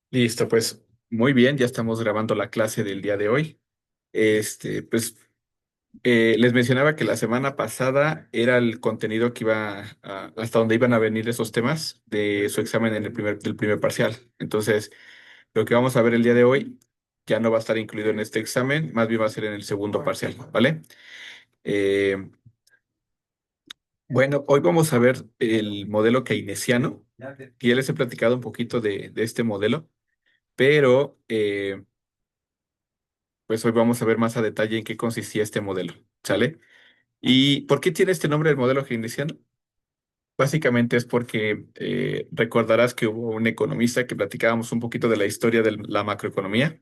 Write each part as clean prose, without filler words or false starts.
Listo, pues muy bien, ya estamos grabando la clase del día de hoy. Les mencionaba que la semana pasada era el contenido que hasta donde iban a venir esos temas de su examen del primer parcial. Entonces, lo que vamos a ver el día de hoy ya no va a estar incluido en este examen, más bien va a ser en el segundo parcial, ¿vale? Eh, bueno, hoy vamos a ver el modelo keynesiano, que ya les he platicado un poquito de este modelo, pero pues hoy vamos a ver más a detalle en qué consistía este modelo, ¿sale? ¿Y por qué tiene este nombre el modelo keynesiano? Básicamente es porque recordarás que hubo un economista que platicábamos un poquito de la historia de la macroeconomía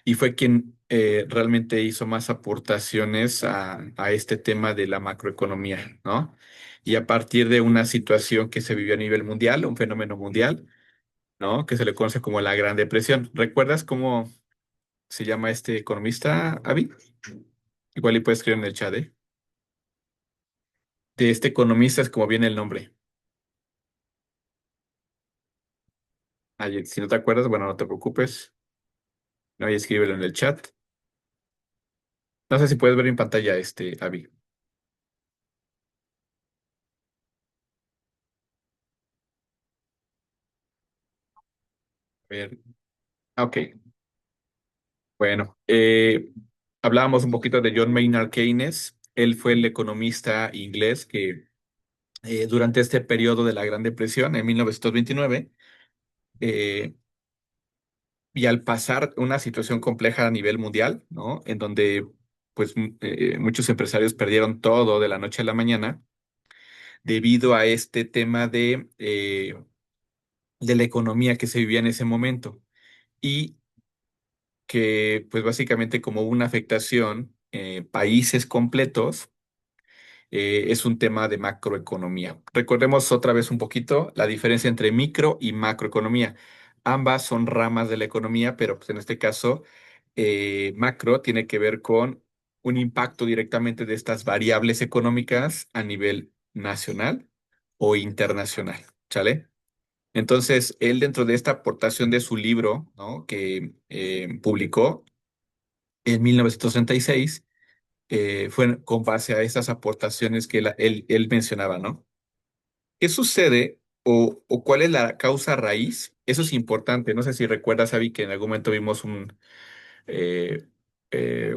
y fue quien realmente hizo más aportaciones a este tema de la macroeconomía, ¿no? Y a partir de una situación que se vivió a nivel mundial, un fenómeno mundial, ¿no? Que se le conoce como la Gran Depresión. ¿Recuerdas cómo se llama este economista, Avi? Igual y puedes escribir en el chat, ¿eh? De este economista es como viene el nombre. Ahí, si no te acuerdas, bueno, no te preocupes. Ahí escríbelo en el chat. No sé si puedes ver en pantalla Avi. A ver. Ok, bueno. Hablábamos un poquito de John Maynard Keynes. Él fue el economista inglés que durante este periodo de la Gran Depresión, en 1929, eh, y al pasar una situación compleja a nivel mundial, ¿no? En donde pues muchos empresarios perdieron todo de la noche a la mañana debido a este tema de la economía que se vivía en ese momento y que pues básicamente como una afectación países completos, es un tema de macroeconomía. Recordemos otra vez un poquito la diferencia entre micro y macroeconomía. Ambas son ramas de la economía, pero pues en este caso macro tiene que ver con un impacto directamente de estas variables económicas a nivel nacional o internacional, ¿sale? Entonces, él dentro de esta aportación de su libro, ¿no? Que publicó en 1936, fue con base a esas aportaciones que él mencionaba, ¿no? ¿Qué sucede o cuál es la causa raíz? Eso es importante. No sé si recuerdas, Avi, que en algún momento vimos eh,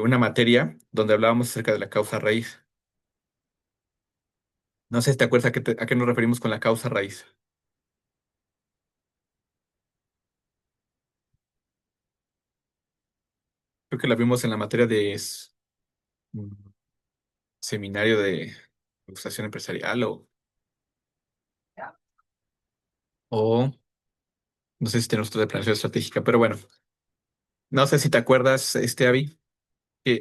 una materia donde hablábamos acerca de la causa raíz. No sé si te acuerdas a qué nos referimos con la causa raíz. Creo que la vimos en la materia de seminario de administración empresarial o no sé si tenemos otro de planeación estratégica, pero bueno, no sé si te acuerdas, Avi,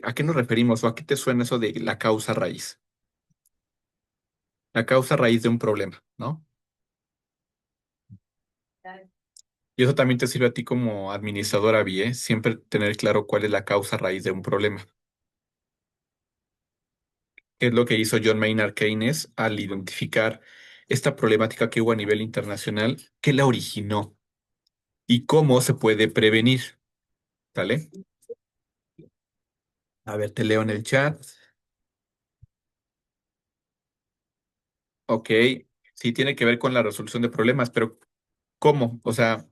¿a qué nos referimos o a qué te suena eso de la causa raíz? La causa raíz de un problema, ¿no? Y eso también te sirve a ti como administrador, Avi, ¿eh? Siempre tener claro cuál es la causa raíz de un problema. ¿Qué es lo que hizo John Maynard Keynes al identificar esta problemática que hubo a nivel internacional? ¿Qué la originó? ¿Y cómo se puede prevenir? ¿Vale? A ver, te leo en el chat. Ok, sí tiene que ver con la resolución de problemas, pero ¿cómo? O sea,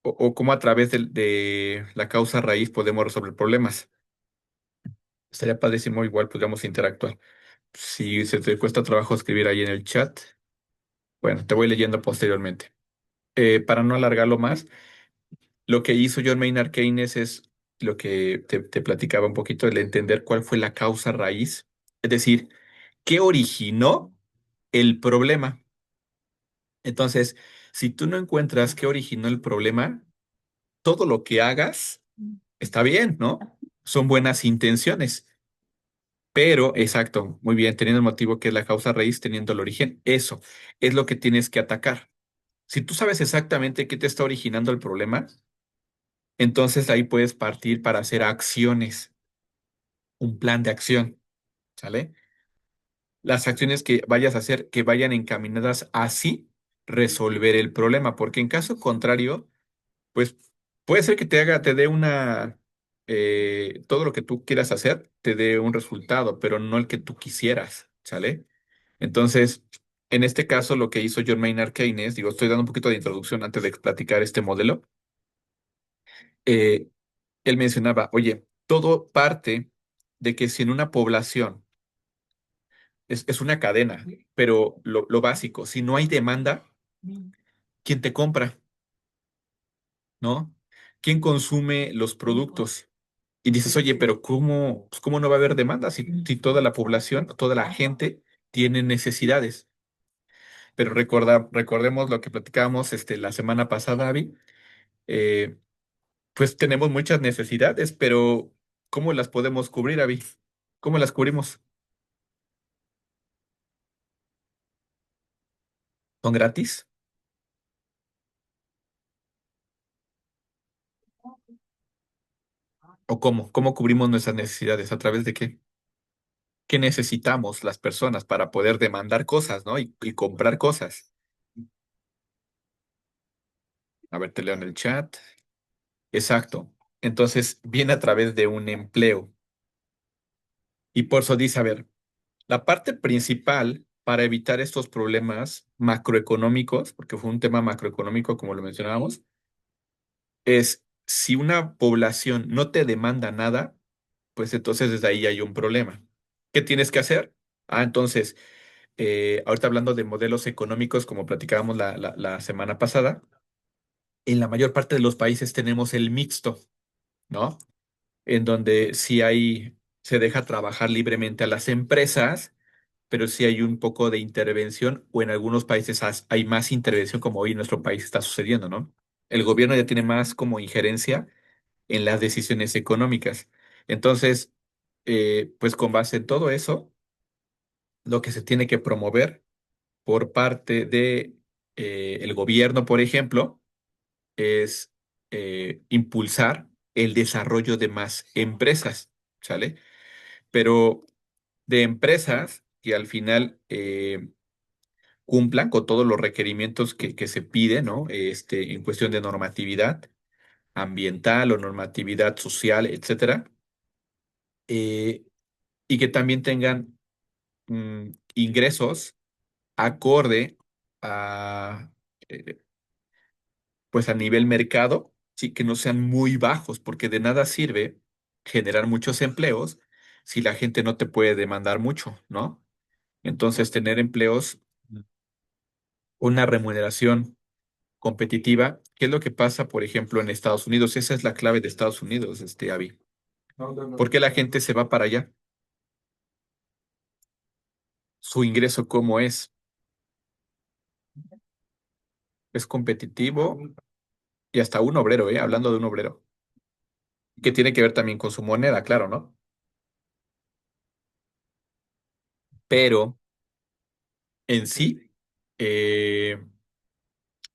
o cómo a través de la causa raíz podemos resolver problemas. Estaría padrísimo, igual podríamos interactuar. Si se te cuesta trabajo escribir ahí en el chat, bueno, te voy leyendo posteriormente. Para no alargarlo más, lo que hizo John Maynard Keynes es lo que te platicaba un poquito, el entender cuál fue la causa raíz, es decir, qué originó el problema. Entonces, si tú no encuentras qué originó el problema, todo lo que hagas está bien, ¿no? Son buenas intenciones, pero exacto, muy bien, teniendo el motivo que es la causa raíz, teniendo el origen, eso es lo que tienes que atacar. Si tú sabes exactamente qué te está originando el problema, entonces ahí puedes partir para hacer acciones, un plan de acción, ¿sale? las acciones que vayas a hacer que vayan encaminadas a así resolver el problema, porque en caso contrario, pues puede ser que te dé todo lo que tú quieras hacer, te dé un resultado, pero no el que tú quisieras, ¿sale? Entonces, en este caso, lo que hizo John Maynard Keynes, digo, estoy dando un poquito de introducción antes de platicar este modelo, eh, él mencionaba, oye, todo parte de que si en una población es una cadena, pero lo básico, si no hay demanda, ¿quién te compra? ¿No? ¿Quién consume los productos? Y dices, oye, pero ¿cómo, pues, cómo no va a haber demanda si toda la población, toda la gente tiene necesidades? Pero recordemos lo que platicábamos la semana pasada, Avi. eh, pues tenemos muchas necesidades, pero ¿cómo las podemos cubrir, Avi? ¿Cómo las cubrimos? ¿Son gratis? ¿O cómo? ¿Cómo cubrimos nuestras necesidades? ¿A través de qué? ¿Qué necesitamos las personas para poder demandar cosas, ¿no? Y comprar cosas. A ver, te leo en el chat. Exacto. Entonces, viene a través de un empleo. Y por eso dice, a ver, la parte principal para evitar estos problemas macroeconómicos, porque fue un tema macroeconómico, como lo mencionábamos, es si una población no te demanda nada, pues entonces desde ahí hay un problema. ¿Qué tienes que hacer? Entonces, ahorita hablando de modelos económicos, como platicábamos la semana pasada, en la mayor parte de los países tenemos el mixto, ¿no? En donde sí se deja trabajar libremente a las empresas, pero sí hay un poco de intervención, o en algunos países hay más intervención, como hoy en nuestro país está sucediendo, ¿no? El gobierno ya tiene más como injerencia en las decisiones económicas. Entonces, pues con base en todo eso, lo que se tiene que promover por parte de el gobierno, por ejemplo, es impulsar el desarrollo de más empresas, ¿sale? Pero de empresas que al final cumplan con todos los requerimientos que se piden, ¿no? En cuestión de normatividad ambiental o normatividad social, etcétera, eh, y que también tengan ingresos acorde a, eh, pues a nivel mercado, sí, que no sean muy bajos, porque de nada sirve generar muchos empleos si la gente no te puede demandar mucho, ¿no? Entonces, tener empleos, una remuneración competitiva, ¿qué es lo que pasa, por ejemplo, en Estados Unidos? Esa es la clave de Estados Unidos, Avi. ¿Por qué la gente se va para allá? Su ingreso, ¿cómo es? Es competitivo y hasta un obrero, ¿eh? Hablando de un obrero, que tiene que ver también con su moneda, claro, ¿no? Pero en sí, eh,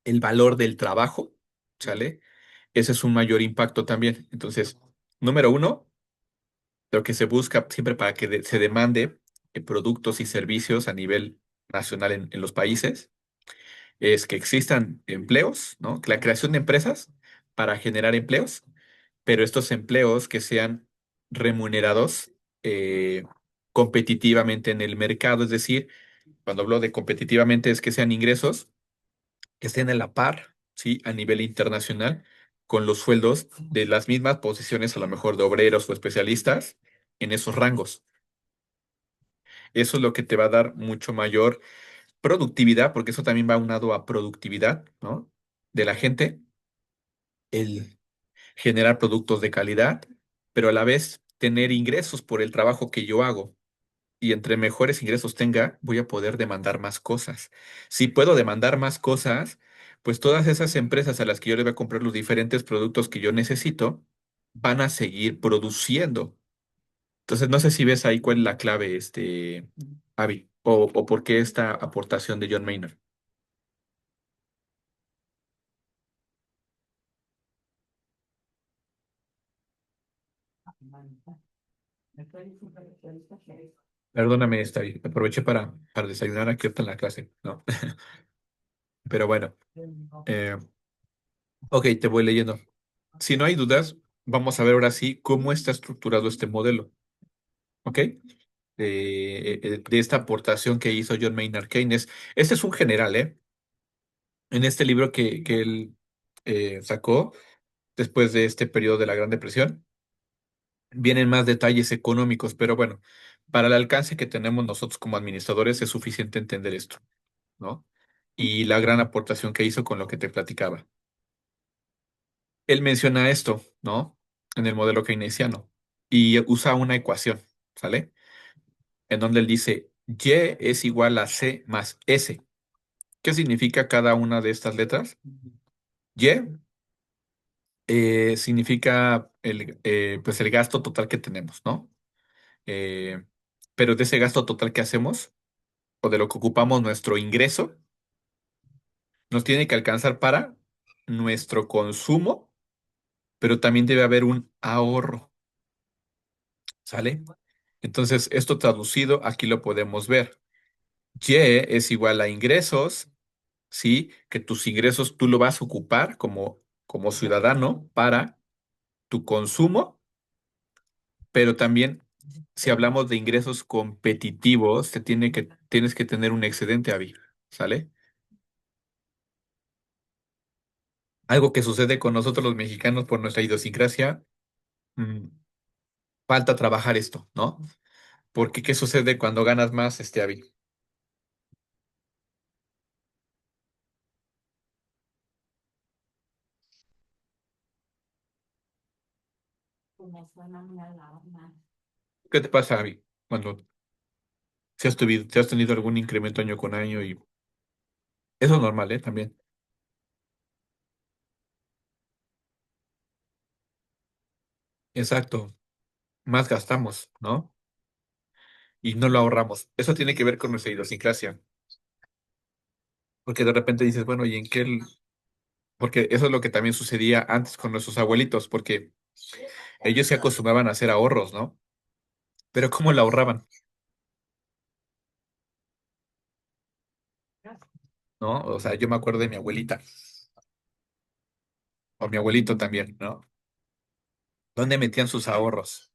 el valor del trabajo, ¿sale? Ese es un mayor impacto también. Entonces, número uno, lo que se busca siempre para que se demande productos y servicios a nivel nacional en los países es que existan empleos, ¿no? La creación de empresas para generar empleos, pero estos empleos que sean remunerados eh, competitivamente en el mercado, es decir, cuando hablo de competitivamente es que sean ingresos que estén a la par, ¿sí? A nivel internacional con los sueldos de las mismas posiciones, a lo mejor de obreros o especialistas en esos rangos. Eso es lo que te va a dar mucho mayor productividad, porque eso también va unado a productividad, ¿no? De la gente, el generar productos de calidad, pero a la vez tener ingresos por el trabajo que yo hago. Y entre mejores ingresos tenga, voy a poder demandar más cosas. Si puedo demandar más cosas, pues todas esas empresas a las que yo le voy a comprar los diferentes productos que yo necesito, van a seguir produciendo. Entonces, no sé si ves ahí cuál es la clave, Avi, o por qué esta aportación de John Maynard. Perdóname, aproveché para desayunar aquí ahorita en la clase, ¿no? Pero bueno, eh, ok, te voy leyendo. Si no hay dudas, vamos a ver ahora sí cómo está estructurado este modelo, ¿ok? De esta aportación que hizo John Maynard Keynes. Este es un general, ¿eh? En este libro que él sacó después de este periodo de la Gran Depresión, vienen más detalles económicos, pero bueno, para el alcance que tenemos nosotros como administradores es suficiente entender esto, ¿no? Y la gran aportación que hizo con lo que te platicaba. Él menciona esto, ¿no? En el modelo keynesiano y usa una ecuación, ¿sale? En donde él dice Y es igual a C más S. ¿Qué significa cada una de estas letras? Y significa pues el gasto total que tenemos, ¿no? Eh, pero de ese gasto total que hacemos o de lo que ocupamos nuestro ingreso, nos tiene que alcanzar para nuestro consumo, pero también debe haber un ahorro, ¿sale? Entonces, esto traducido, aquí lo podemos ver. Y es igual a ingresos, ¿sí? Que tus ingresos tú lo vas a ocupar como ciudadano para tu consumo, pero también si hablamos de ingresos competitivos, tienes que tener un excedente, Avi, ¿sale? Algo que sucede con nosotros los mexicanos por nuestra idiosincrasia, mm, falta trabajar esto, ¿no? Porque ¿qué sucede cuando ganas más, Avi? ¿Qué te pasa, Avi? Cuando si has tenido algún incremento año con año y eso es normal, ¿eh? También. Exacto. Más gastamos, ¿no? Y no lo ahorramos. Eso tiene que ver con nuestra idiosincrasia. Porque de repente dices, bueno, ¿y en qué? Porque eso es lo que también sucedía antes con nuestros abuelitos, porque ellos se acostumbraban a hacer ahorros, ¿no? Pero ¿cómo lo ahorraban? ¿No? O sea, yo me acuerdo de mi abuelita, o mi abuelito también, ¿no? ¿Dónde metían sus ahorros?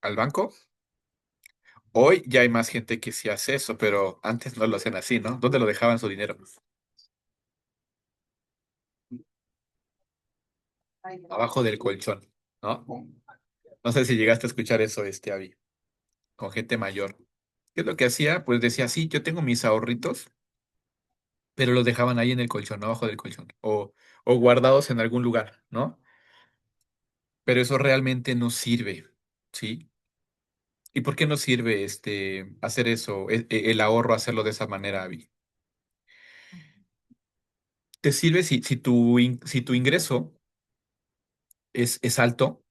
¿Al banco? Hoy ya hay más gente que sí hace eso, pero antes no lo hacían así, ¿no? ¿Dónde lo dejaban su dinero? Abajo del colchón, ¿no? No sé si llegaste a escuchar eso, Avi, con gente mayor. ¿Qué es lo que hacía? Pues decía, sí, yo tengo mis ahorritos, pero los dejaban ahí en el colchón, abajo del colchón, o guardados en algún lugar, ¿no? Pero eso realmente no sirve, ¿sí? ¿Y por qué no sirve hacer eso, el ahorro, hacerlo de esa manera, Avi? Te sirve si tu ingreso es alto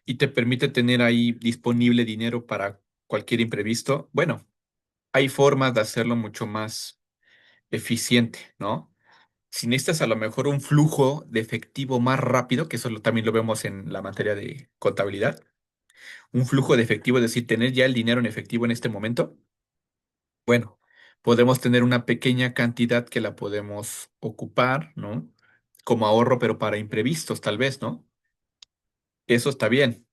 y te permite tener ahí disponible dinero para cualquier imprevisto. Bueno, hay formas de hacerlo mucho más eficiente, ¿no? Si necesitas a lo mejor un flujo de efectivo más rápido, que eso también lo vemos en la materia de contabilidad, un flujo de efectivo, es decir, tener ya el dinero en efectivo en este momento, bueno, podemos tener una pequeña cantidad que la podemos ocupar, ¿no? Como ahorro, pero para imprevistos, tal vez, ¿no? Eso está bien,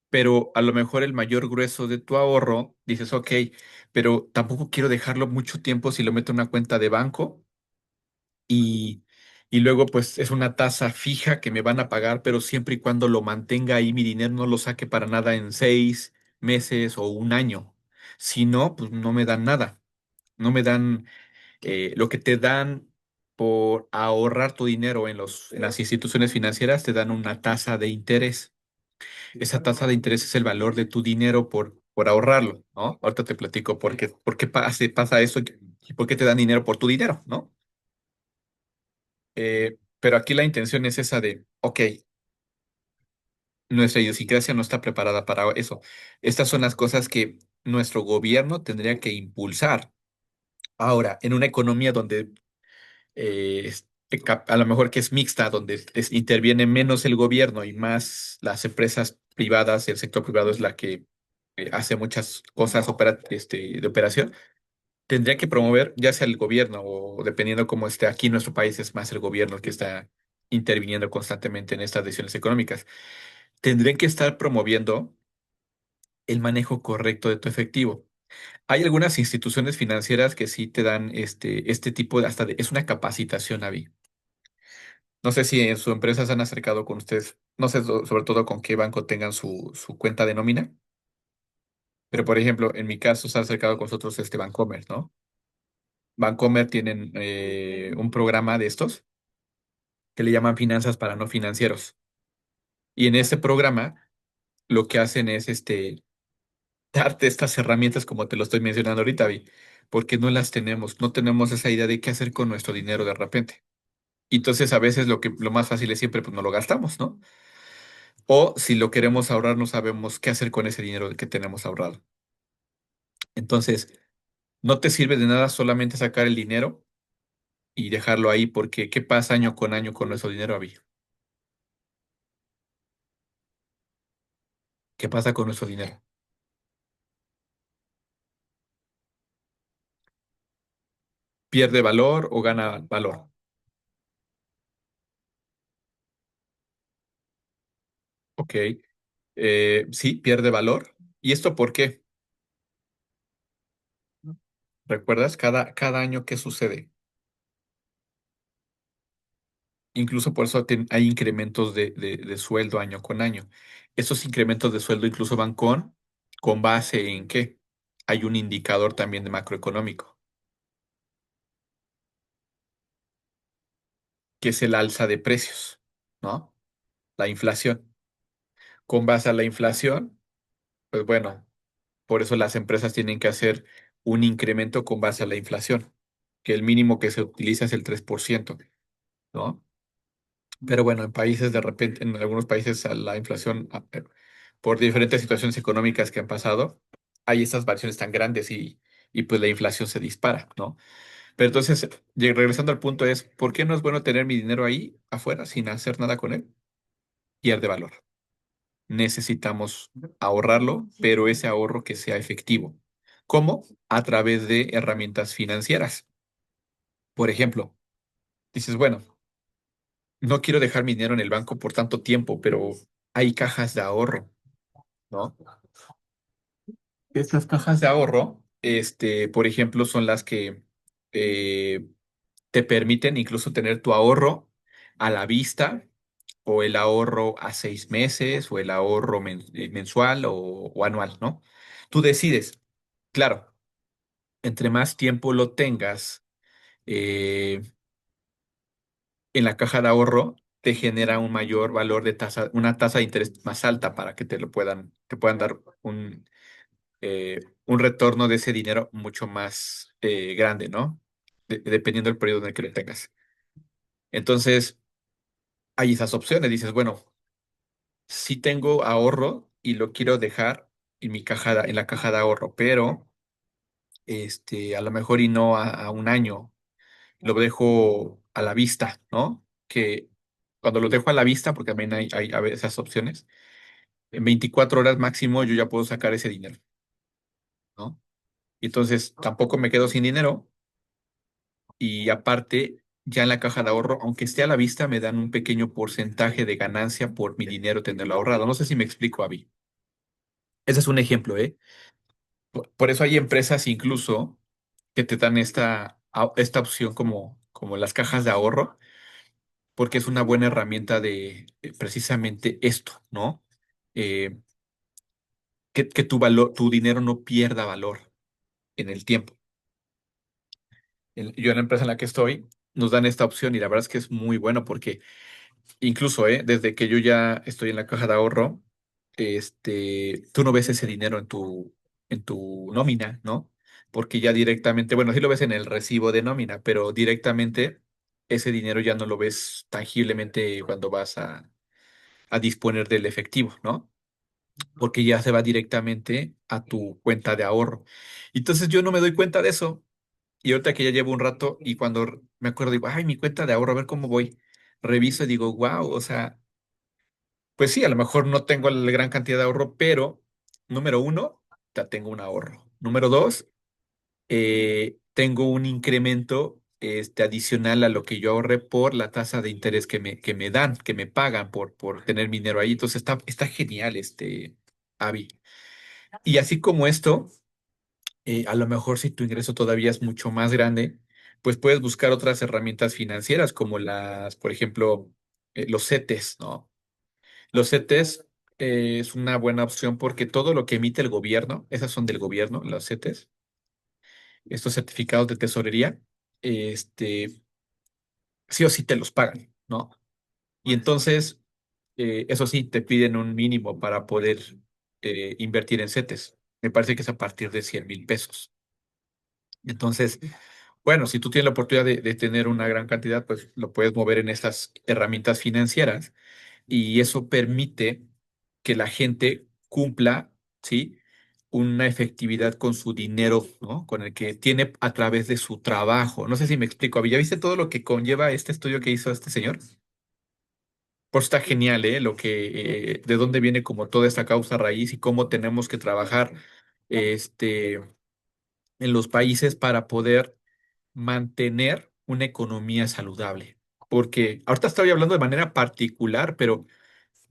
pero a lo mejor el mayor grueso de tu ahorro, dices, ok, pero tampoco quiero dejarlo mucho tiempo si lo meto en una cuenta de banco y, y luego pues es una tasa fija que me van a pagar, pero siempre y cuando lo mantenga ahí mi dinero, no lo saque para nada en 6 meses o un año. Si no, pues no me dan nada. No me dan lo que te dan por ahorrar tu dinero en las instituciones financieras, te dan una tasa de interés. Esa tasa de interés es el valor de tu dinero por ahorrarlo, ¿no? Ahorita te platico por qué pasa eso y por qué te dan dinero por tu dinero, ¿no? Pero aquí la intención es esa de, ok, nuestra idiosincrasia no está preparada para eso. Estas son las cosas que nuestro gobierno tendría que impulsar. Ahora, en una economía donde a lo mejor que es mixta, donde interviene menos el gobierno y más las empresas privadas, el sector privado es la que hace muchas cosas de operación, tendría que promover, ya sea el gobierno o dependiendo cómo esté aquí en nuestro país, es más el gobierno el que está interviniendo constantemente en estas decisiones económicas. Tendrían que estar promoviendo el manejo correcto de tu efectivo. Hay algunas instituciones financieras que sí te dan este tipo de, es una capacitación, Avi. No sé si en su empresa se han acercado con ustedes, no sé sobre todo con qué banco tengan su cuenta de nómina, pero por ejemplo, en mi caso se ha acercado con nosotros Bancomer, ¿no? Bancomer tienen un programa de estos que le llaman finanzas para no financieros. Y en ese programa lo que hacen es darte estas herramientas como te lo estoy mencionando ahorita, Vi, porque no las tenemos, no tenemos esa idea de qué hacer con nuestro dinero de repente. Y entonces a veces lo más fácil es siempre pues no lo gastamos, ¿no? O si lo queremos ahorrar, no sabemos qué hacer con ese dinero que tenemos ahorrado. Entonces, no te sirve de nada solamente sacar el dinero y dejarlo ahí, porque ¿qué pasa año con año con nuestro dinero, Avi? ¿Qué pasa con nuestro dinero? ¿Pierde valor o gana valor? Ok, sí, pierde valor. ¿Y esto por qué? ¿Recuerdas cada año qué sucede? Incluso por eso hay incrementos de sueldo año con año. Esos incrementos de sueldo incluso van con base en qué. Hay un indicador también de macroeconómico, que es el alza de precios, ¿no? La inflación. Con base a la inflación, pues bueno, por eso las empresas tienen que hacer un incremento con base a la inflación, que el mínimo que se utiliza es el 3%, ¿no? Pero bueno, en países de repente, en algunos países la inflación, por diferentes situaciones económicas que han pasado, hay estas variaciones tan grandes y pues la inflación se dispara, ¿no? Pero entonces, regresando al punto es, ¿por qué no es bueno tener mi dinero ahí afuera sin hacer nada con él? Pierde valor. Necesitamos ahorrarlo, pero ese ahorro que sea efectivo. ¿Cómo? A través de herramientas financieras. Por ejemplo, dices, bueno, no quiero dejar mi dinero en el banco por tanto tiempo, pero hay cajas de ahorro, ¿no? Estas cajas de ahorro, por ejemplo, son las que eh, te permiten incluso tener tu ahorro a la vista o el ahorro a 6 meses o el ahorro mensual o anual, ¿no? Tú decides. Claro, entre más tiempo lo tengas eh, en la caja de ahorro, te genera un mayor valor de tasa, una tasa de interés más alta para que te puedan dar un retorno de ese dinero mucho más grande, ¿no? Dependiendo del periodo en el que lo tengas. Entonces, hay esas opciones. Dices, bueno, si tengo ahorro y lo quiero dejar en en la caja de ahorro, pero a lo mejor y no a un año, lo dejo a la vista, ¿no? Que cuando lo dejo a la vista, porque también hay a veces esas opciones, en 24 horas máximo yo ya puedo sacar ese dinero, ¿no? Y entonces tampoco me quedo sin dinero y aparte, ya en la caja de ahorro, aunque esté a la vista, me dan un pequeño porcentaje de ganancia por mi dinero tenerlo ahorrado. No sé si me explico, Avi. Ese es un ejemplo, ¿eh? Por eso hay empresas incluso que te dan esta opción como las cajas de ahorro, porque es una buena herramienta de precisamente esto, ¿no? Eh, que tu dinero no pierda valor en el tiempo. Yo en la empresa en la que estoy, nos dan esta opción y la verdad es que es muy bueno porque incluso, desde que yo ya estoy en la caja de ahorro, tú no ves ese dinero en tu nómina, ¿no? Porque ya directamente, bueno, sí lo ves en el recibo de nómina, pero directamente ese dinero ya no lo ves tangiblemente cuando vas a disponer del efectivo, ¿no? Porque ya se va directamente a tu cuenta de ahorro. Entonces yo no me doy cuenta de eso. Y ahorita que ya llevo un rato y cuando me acuerdo digo, ay, mi cuenta de ahorro, a ver cómo voy. Reviso y digo, wow, o sea, pues sí, a lo mejor no tengo la gran cantidad de ahorro, pero número uno, ya tengo un ahorro. Número dos, tengo un incremento adicional a lo que yo ahorré por la tasa de interés que me dan, que me pagan por tener mi dinero ahí. Entonces está genial, Avi. Y así como esto, a lo mejor si tu ingreso todavía es mucho más grande, pues puedes buscar otras herramientas financieras como por ejemplo, los CETES, ¿no? Los CETES es una buena opción porque todo lo que emite el gobierno, esas son del gobierno, los CETES, estos certificados de tesorería, este, sí o sí te los pagan, ¿no? Y entonces, eso sí, te piden un mínimo para poder invertir en CETES. Me parece que es a partir de 100,000 pesos. Entonces, bueno, si tú tienes la oportunidad de tener una gran cantidad, pues lo puedes mover en estas herramientas financieras y eso permite que la gente cumpla, ¿sí? Una efectividad con su dinero, ¿no? Con el que tiene a través de su trabajo. No sé si me explico. ¿Ya viste todo lo que conlleva este estudio que hizo este señor? Pues está genial, ¿eh? De dónde viene como toda esta causa raíz y cómo tenemos que trabajar, este, en los países para poder mantener una economía saludable. Porque ahorita estoy hablando de manera particular, pero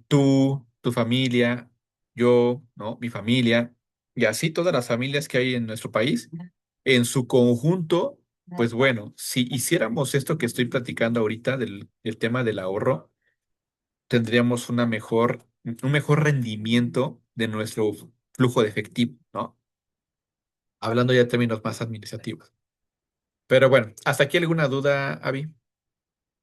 tú, tu familia, yo, ¿no? Mi familia, y así todas las familias que hay en nuestro país, en su conjunto, pues bueno, si hiciéramos esto que estoy platicando ahorita del tema del ahorro, tendríamos un mejor rendimiento de nuestro flujo de efectivo, ¿no? Hablando ya de términos más administrativos. Pero bueno, ¿hasta aquí alguna duda, Avi?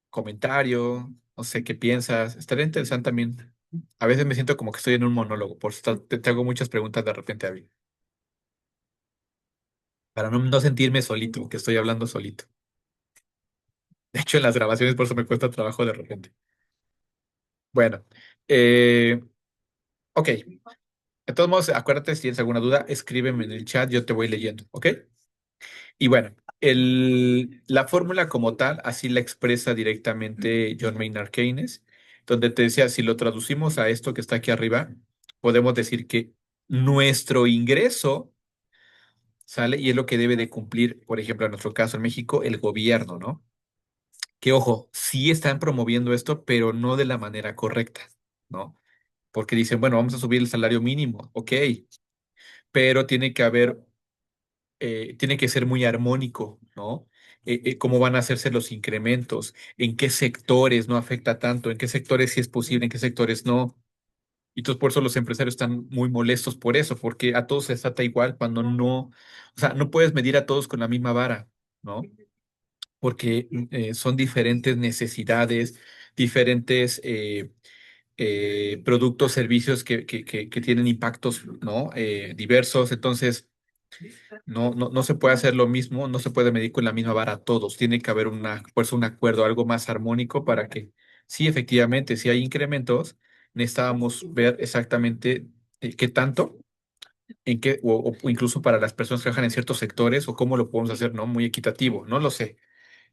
Comentario, no sé qué piensas. Estaría interesante también. A veces me siento como que estoy en un monólogo, por eso te hago muchas preguntas de repente, Avi, para no sentirme solito, que estoy hablando solito. De hecho, en las grabaciones por eso me cuesta trabajo de repente. Bueno, eh, ok. De todos modos, acuérdate, si tienes alguna duda, escríbeme en el chat, yo te voy leyendo, ¿ok? Y bueno, la fórmula como tal, así la expresa directamente John Maynard Keynes, donde te decía, si lo traducimos a esto que está aquí arriba, podemos decir que nuestro ingreso sale y es lo que debe de cumplir, por ejemplo, en nuestro caso en México, el gobierno, ¿no? Que ojo, sí están promoviendo esto, pero no de la manera correcta, ¿no? Porque dicen, bueno, vamos a subir el salario mínimo, ok, pero tiene que ser muy armónico, ¿no? Cómo van a hacerse los incrementos, en qué sectores no afecta tanto, en qué sectores sí es posible, en qué sectores no. Y entonces por eso los empresarios están muy molestos por eso, porque a todos se trata igual cuando no, o sea, no puedes medir a todos con la misma vara, ¿no? Porque son diferentes necesidades, diferentes productos, servicios que tienen impactos, ¿no? Diversos. Entonces, no se puede hacer lo mismo, no se puede medir con la misma vara a todos. Tiene que haber pues un acuerdo, algo más armónico para que, sí, efectivamente, si hay incrementos, necesitábamos ver exactamente qué tanto, en qué, o incluso para las personas que trabajan en ciertos sectores, o cómo lo podemos hacer, ¿no? Muy equitativo, no lo sé.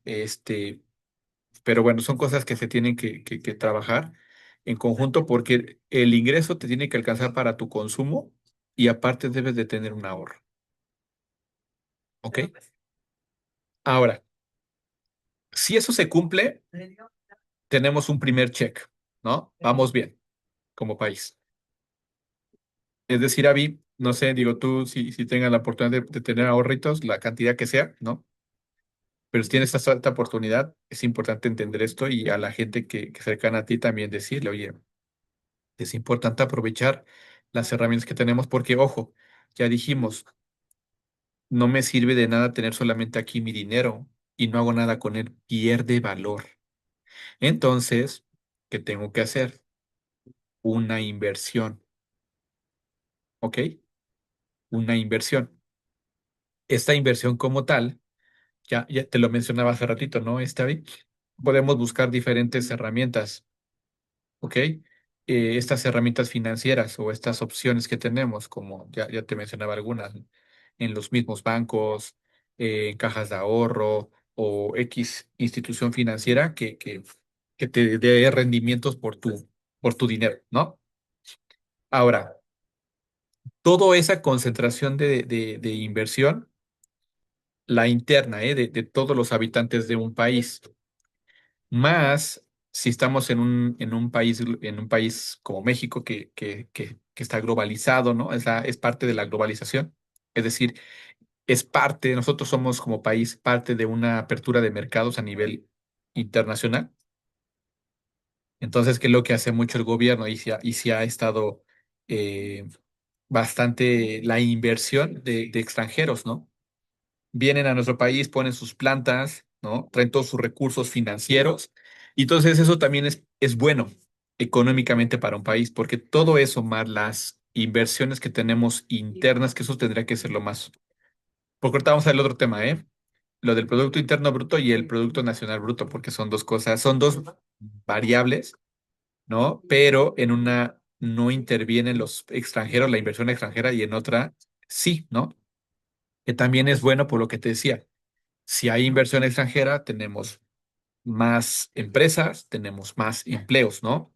Este, pero bueno, son cosas que se tienen que trabajar en conjunto porque el ingreso te tiene que alcanzar para tu consumo y aparte debes de tener un ahorro, ¿ok? Ahora, si eso se cumple, tenemos un primer check, ¿no? Vamos bien como país. Es decir, Avi, no sé, digo tú, si tengas la oportunidad de tener ahorritos, la cantidad que sea, ¿no? Pero si tienes esta alta oportunidad, es importante entender esto y a la gente que cercana a ti también decirle, oye, es importante aprovechar las herramientas que tenemos porque, ojo, ya dijimos, no me sirve de nada tener solamente aquí mi dinero y no hago nada con él, pierde valor. Entonces, ¿qué tengo que hacer? Una inversión, ¿ok? Una inversión. Esta inversión como tal, ya te lo mencionaba hace ratito, ¿no? Podemos buscar diferentes herramientas, ¿ok? Estas herramientas financieras o estas opciones que tenemos, como ya te mencionaba algunas, ¿no? En los mismos bancos, en cajas de ahorro o X institución financiera que te dé rendimientos por tu dinero, ¿no? Ahora, Toda esa concentración de inversión, la interna, de todos los habitantes de un país, más si estamos en un país como México que está globalizado, ¿no? Es parte de la globalización. Es decir, es parte, nosotros somos como país parte de una apertura de mercados a nivel internacional. Entonces, ¿qué es lo que hace mucho el gobierno? Y si ha estado eh, bastante la inversión de extranjeros, ¿no? Vienen a nuestro país, ponen sus plantas, ¿no? Traen todos sus recursos financieros. Y entonces eso también es bueno económicamente para un país, porque todo eso más las inversiones que tenemos internas, que eso tendría que ser lo más. Porque ahorita vamos al otro tema, ¿eh? Lo del Producto Interno Bruto y el Producto Nacional Bruto, porque son dos cosas, son dos variables, ¿no? Pero en una no intervienen los extranjeros, la inversión extranjera, y en otra sí, ¿no? Que también es bueno por lo que te decía. Si hay inversión extranjera, tenemos más empresas, tenemos más empleos, ¿no?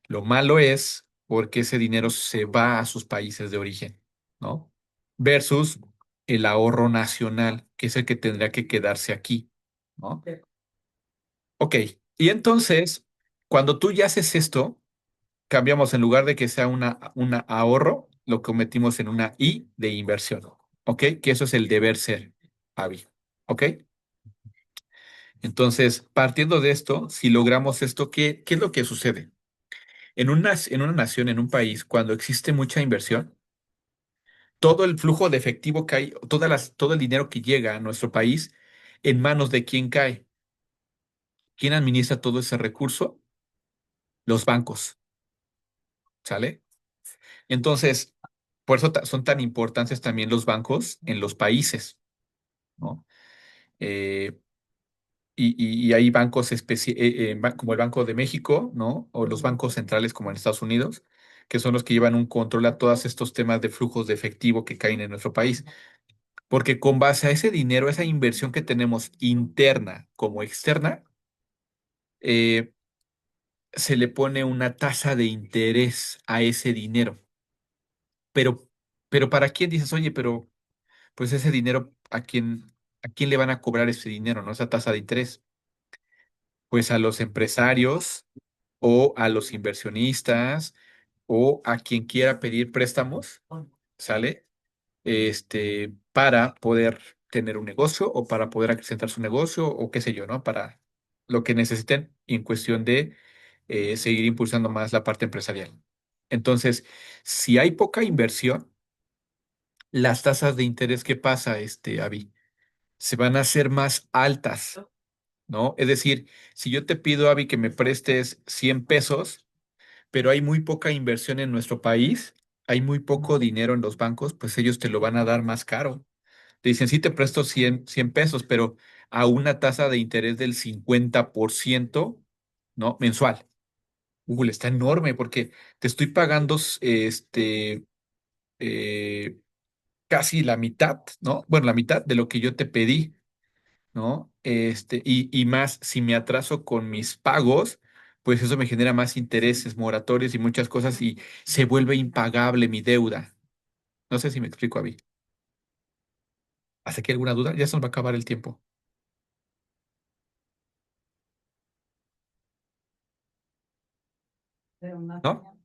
Lo malo es porque ese dinero se va a sus países de origen, ¿no? Versus el ahorro nacional, que es el que tendría que quedarse aquí, ¿no? Ok, y entonces, cuando tú ya haces esto, cambiamos en lugar de que sea una ahorro, lo convertimos en una I de inversión, ¿ok? Que eso es el deber ser, Avi, ¿ok? Entonces, partiendo de esto, si logramos esto, ¿qué es lo que sucede? En una nación, en un país, cuando existe mucha inversión, todo el flujo de efectivo que hay, todo el dinero que llega a nuestro país, ¿en manos de quién cae? ¿Quién administra todo ese recurso? Los bancos, ¿sale? Entonces, por eso son tan importantes también los bancos en los países, ¿no? Eh, y hay bancos como el Banco de México, ¿no? O los bancos centrales como en Estados Unidos, que son los que llevan un control a todos estos temas de flujos de efectivo que caen en nuestro país. Porque con base a ese dinero, esa inversión que tenemos interna como externa, eh, se le pone una tasa de interés a ese dinero. Pero, pero ¿para quién dices, oye, pero pues ese dinero, a quién le van a cobrar ese dinero, ¿no? Esa tasa de interés? Pues a los empresarios o a los inversionistas o a quien quiera pedir préstamos, ¿sale? Para poder tener un negocio o para poder acrecentar su negocio o qué sé yo, ¿no? Para lo que necesiten en cuestión de seguir impulsando más la parte empresarial. Entonces, si hay poca inversión, las tasas de interés, ¿qué pasa, Avi? Se van a hacer más altas, ¿no? Es decir, si yo te pido, Avi, que me prestes 100 pesos, pero hay muy poca inversión en nuestro país, hay muy poco dinero en los bancos, pues ellos te lo van a dar más caro. Te dicen, sí, te presto 100 pesos, pero a una tasa de interés del 50%, ¿no? Mensual. Google está enorme porque te estoy pagando eh, casi la mitad, ¿no? Bueno, la mitad de lo que yo te pedí, ¿no? Y más, si me atraso con mis pagos, pues eso me genera más intereses, moratorios y muchas cosas y se vuelve impagable mi deuda. No sé si me explico, Avi. ¿Hace aquí alguna duda? Ya se nos va a acabar el tiempo. ¿No?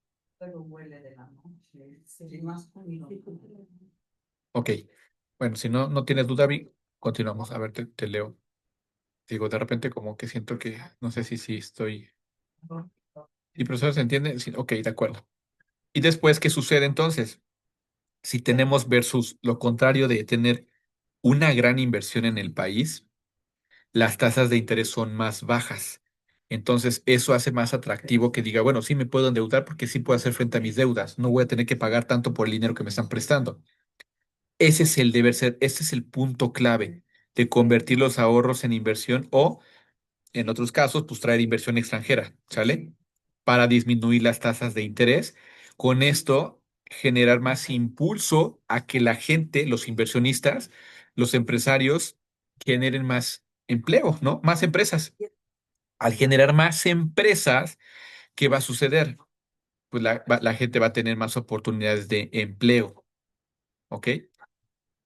Ok. Bueno, si no, no tienes duda, Avi, continuamos. A ver, te leo. Digo, de repente como que siento que, no sé si estoy. ¿Y profesor se entiende? Sí, ok, de acuerdo. ¿Y después qué sucede entonces? Si tenemos versus lo contrario de tener una gran inversión en el país, las tasas de interés son más bajas. Entonces, eso hace más atractivo que diga, bueno, sí me puedo endeudar porque sí puedo hacer frente a mis deudas. No voy a tener que pagar tanto por el dinero que me están prestando. Ese es el deber ser, ese es el punto clave de convertir los ahorros en inversión o, en otros casos, pues traer inversión extranjera, ¿sale? Para disminuir las tasas de interés. Con esto, generar más impulso a que la gente, los inversionistas, los empresarios, generen más empleo, ¿no? Más empresas. Al generar más empresas, ¿qué va a suceder? pues la gente va a tener más oportunidades de empleo, ¿ok?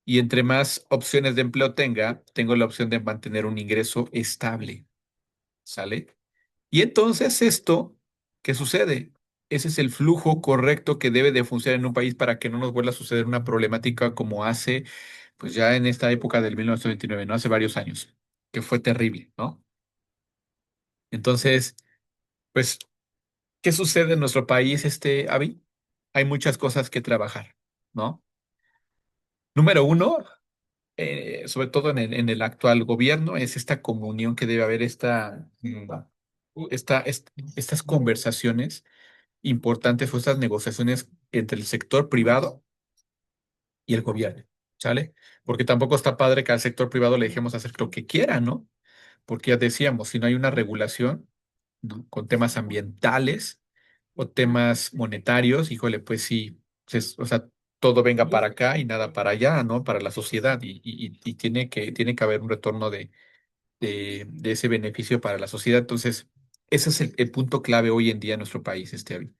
Y entre más opciones de empleo tengo la opción de mantener un ingreso estable, ¿sale? Y entonces esto, ¿qué sucede? Ese es el flujo correcto que debe de funcionar en un país para que no nos vuelva a suceder una problemática como hace, pues ya en esta época del 1929, ¿no? Hace varios años, que fue terrible, ¿no? Entonces, pues, ¿qué sucede en nuestro país, Avi? Hay muchas cosas que trabajar, ¿no? Número uno, sobre todo en el actual gobierno, es esta comunión que debe haber, estas conversaciones importantes o estas negociaciones entre el sector privado y el gobierno, ¿sale? Porque tampoco está padre que al sector privado le dejemos hacer lo que quiera, ¿no? Porque ya decíamos, si no hay una regulación, ¿no? Con temas ambientales o temas monetarios, híjole, pues sí, o sea, todo venga para acá y nada para allá, ¿no? Para la sociedad y tiene que haber un retorno de ese beneficio para la sociedad. Entonces, ese es el punto clave hoy en día en nuestro país, Avi,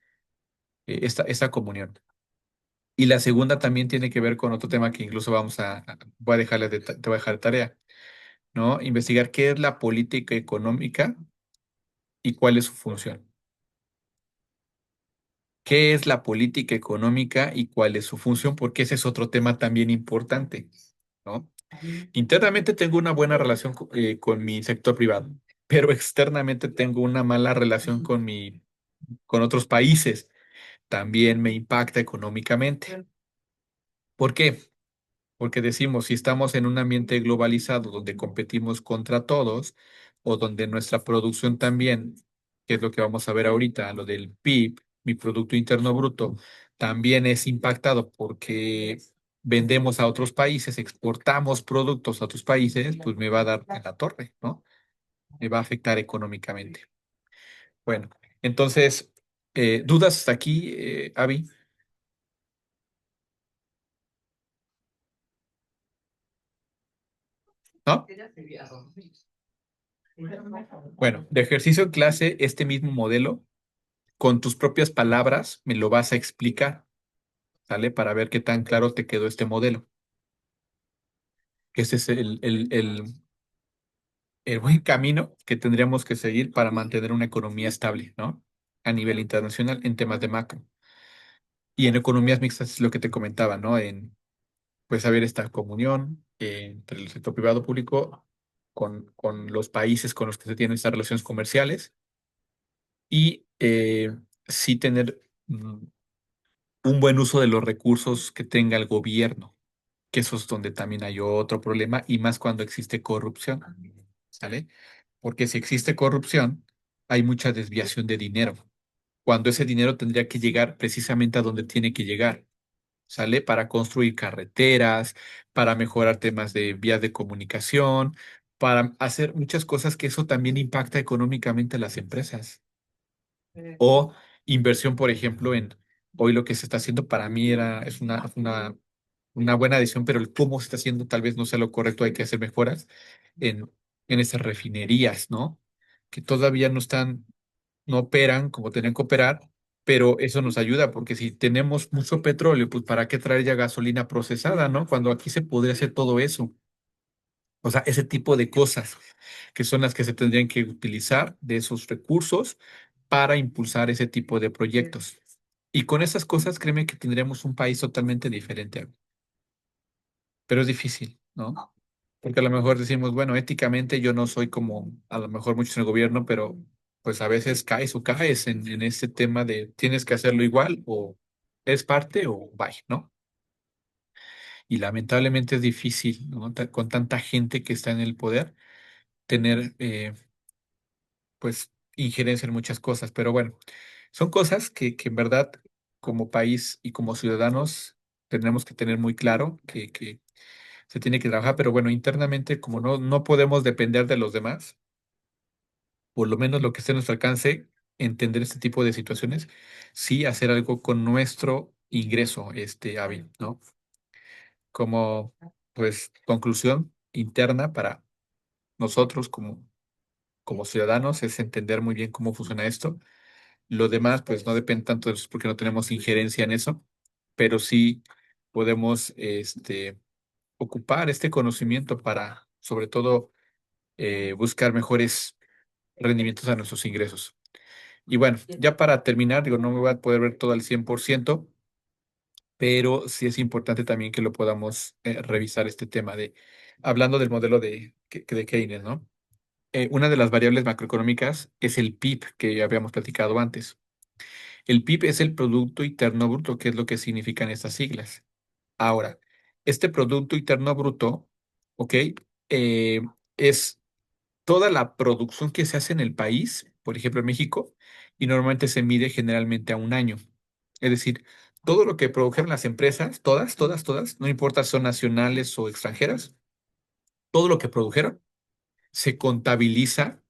esta comunión. Y la segunda también tiene que ver con otro tema que incluso voy a te voy a dejar de tarea, ¿no? Investigar qué es la política económica y cuál es su función. ¿Qué es la política económica y cuál es su función? Porque ese es otro tema también importante, ¿no? Internamente tengo una buena relación con mi sector privado, pero externamente tengo una mala relación con otros países. También me impacta económicamente. ¿Por qué? Porque decimos, si estamos en un ambiente globalizado donde competimos contra todos, o donde nuestra producción también, que es lo que vamos a ver ahorita, lo del PIB, mi Producto Interno Bruto, también es impactado porque vendemos a otros países, exportamos productos a otros países, pues me va a dar en la torre, ¿no? Me va a afectar económicamente. Bueno, entonces, ¿dudas hasta aquí, Avi? ¿No? Bueno, de ejercicio en clase, este mismo modelo con tus propias palabras me lo vas a explicar, ¿sale? Para ver qué tan claro te quedó este modelo. Ese es el buen camino que tendríamos que seguir para mantener una economía estable, ¿no? A nivel internacional en temas de macro. Y en economías mixtas es lo que te comentaba, ¿no? Pues, haber esta comunión entre el sector privado público con los países con los que se tienen estas relaciones comerciales y sí tener un buen uso de los recursos que tenga el gobierno, que eso es donde también hay otro problema, y más cuando existe corrupción, ¿sale? Porque si existe corrupción, hay mucha desviación de dinero, cuando ese dinero tendría que llegar precisamente a donde tiene que llegar, ¿sale? Para construir carreteras, para mejorar temas de vías de comunicación, para hacer muchas cosas que eso también impacta económicamente a las empresas. O inversión, por ejemplo, en hoy lo que se está haciendo para mí es una buena decisión, pero el cómo se está haciendo tal vez no sea lo correcto, hay que hacer mejoras en esas refinerías, ¿no? Que todavía no operan como tenían que operar, pero eso nos ayuda, porque si tenemos mucho petróleo, pues ¿para qué traer ya gasolina procesada, ¿no? Cuando aquí se podría hacer todo eso. O sea, ese tipo de cosas que son las que se tendrían que utilizar de esos recursos para impulsar ese tipo de proyectos. Y con esas cosas, créeme que tendríamos un país totalmente diferente, pero es difícil, ¿no? Porque a lo mejor decimos, bueno, éticamente yo no soy como a lo mejor muchos en el gobierno, pero pues a veces caes o caes en este tema de tienes que hacerlo igual o es parte o bye, ¿no? Y lamentablemente es difícil, ¿no? Con tanta gente que está en el poder, tener pues injerencia en muchas cosas, pero bueno, son cosas que en verdad como país y como ciudadanos tenemos que tener muy claro que se tiene que trabajar, pero bueno, internamente como no podemos depender de los demás, por lo menos lo que esté a nuestro alcance, entender este tipo de situaciones, sí hacer algo con nuestro ingreso, Avi, ¿no? Como pues conclusión interna para nosotros como ciudadanos es entender muy bien cómo funciona esto Lo demás, pues no depende tanto de nosotros porque no tenemos injerencia en eso, pero sí podemos ocupar este conocimiento para, sobre todo, buscar mejores rendimientos a nuestros ingresos. Y bueno, ya para terminar, digo, no me voy a poder ver todo al 100%, pero sí es importante también que lo podamos revisar este tema de, hablando del modelo de Keynes, ¿no? Una de las variables macroeconómicas es el PIB que ya habíamos platicado antes. El PIB es el Producto Interno Bruto, que es lo que significan estas siglas. Ahora, este Producto Interno Bruto, ¿ok? Eh, es toda la producción que se hace en el país, por ejemplo en México, y normalmente se mide generalmente a un año. Es decir, todo lo que produjeron las empresas, todas, todas, todas, no importa si son nacionales o extranjeras, todo lo que produjeron se contabiliza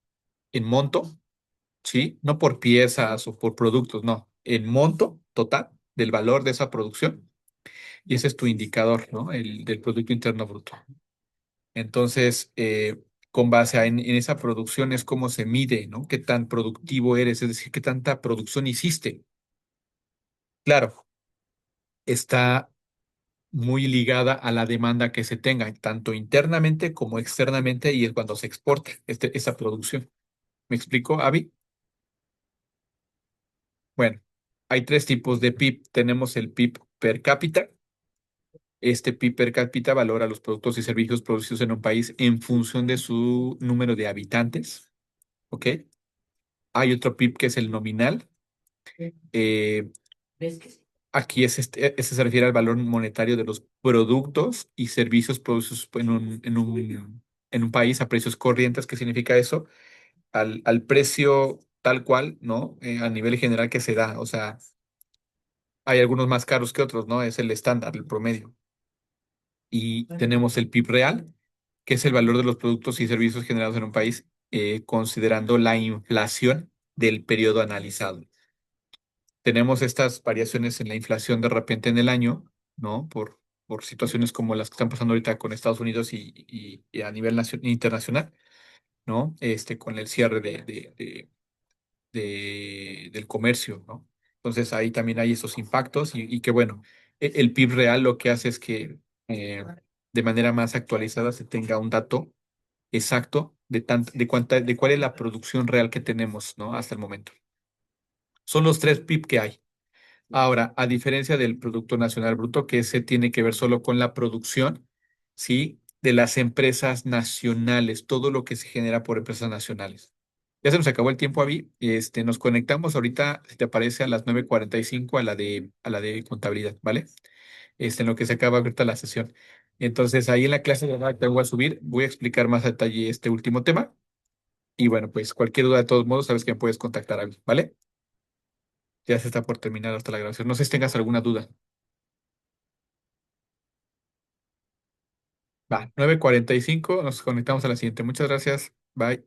en monto, ¿sí? No por piezas o por productos, no, en monto total del valor de esa producción. Y ese es tu indicador, ¿no? El del Producto Interno Bruto. Entonces, con base en esa producción es cómo se mide, ¿no? Qué tan productivo eres, es decir, qué tanta producción hiciste. Claro, está muy ligada a la demanda que se tenga, tanto internamente como externamente, y es cuando se exporta esa producción. ¿Me explico, Avi? Bueno, hay tres tipos de PIB. Tenemos el PIB per cápita. Este PIB per cápita valora los productos y servicios producidos en un país en función de su número de habitantes, ¿ok? Hay otro PIB que es el nominal. Eh, Aquí este se refiere al valor monetario de los productos y servicios producidos en un país a precios corrientes. ¿Qué significa eso? Al precio tal cual, ¿no? A nivel general que se da. O sea, hay algunos más caros que otros, ¿no? Es el estándar, el promedio. Y tenemos el PIB real, que es el valor de los productos y servicios generados en un país, considerando la inflación del periodo analizado. Tenemos estas variaciones en la inflación de repente en el año, ¿no? Por situaciones como las que están pasando ahorita con Estados Unidos y a nivel internacional, ¿no? Con el cierre del comercio, ¿no? Entonces ahí también hay esos impactos y que bueno, el PIB real lo que hace es que de manera más actualizada se tenga un dato exacto de cuál es la producción real que tenemos, ¿no? Hasta el momento. Son los tres PIB que hay. Ahora, a diferencia del Producto Nacional Bruto, que ese tiene que ver solo con la producción, ¿sí? De las empresas nacionales, todo lo que se genera por empresas nacionales. Ya se nos acabó el tiempo, Avi. Nos conectamos ahorita, si te parece, a las 9:45 a la de contabilidad, ¿vale? En lo que se acaba ahorita la sesión. Entonces, ahí en la clase de verdad te voy a subir, voy a explicar más a detalle este último tema. Y bueno, pues cualquier duda de todos modos, sabes que me puedes contactar, Avi, ¿vale? Ya se está por terminar hasta la grabación. No sé si tengas alguna duda. Va, 9:45, nos conectamos a la siguiente. Muchas gracias. Bye.